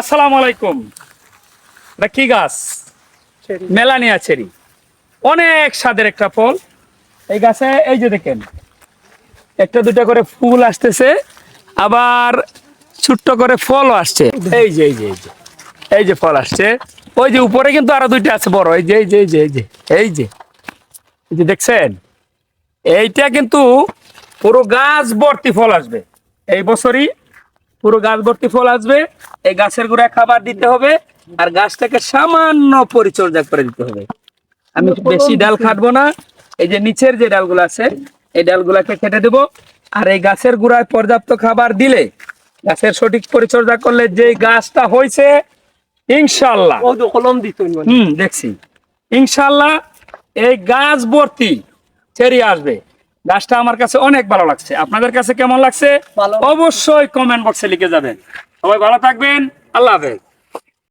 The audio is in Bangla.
আসসালামু আলাইকুম। এটা কি গাছ? Melania cherry. অনেক স্বাদের একটা ফল। এই গাছে এই যে দেখেন একটা দুটা করে ফুল আসতেছে, আবার ছোট্ট করে ফলও আসছে। এই যে এই যে এই যে এই যে ফল আসছে। ওই যে উপরে কিন্তু আরো দুইটা আছে বড়। এই যে এই যে এই যে এই যে এই যে এই যে দেখছেন, এইটা কিন্তু পুরো গাছ ভর্তি ফল আসবে এই বছরই। পুরো গাছ ভর্তি ফল আসবে। এই গাছের গোড়ায় খাবার দিতে হবে, আর গাছটাকে সামান্য পরিচর্যা করে দিতে হবে। আমি বেশি ডাল কাটবো না। এই যে নিচের যে ডালগুলো আছে এই ডালগুলাকে কেটে দেবো। আর এই গাছের গোড়ায় পর্যাপ্ত খাবার দিলে, গাছের সঠিক পরিচর্যা করলে যে গাছটা হয়েছে ইনশাল্লাহ, দেখছি ইনশাল্লাহ এই গাছ ভর্তি চেরি আসবে। গাছটা আমার কাছে অনেক ভালো লাগছে। আপনাদের কাছে কেমন লাগছে অবশ্যই কমেন্ট বক্সে লিখে যাবেন। সবাই ভালো থাকবেন। আল্লাহ হাফেজ।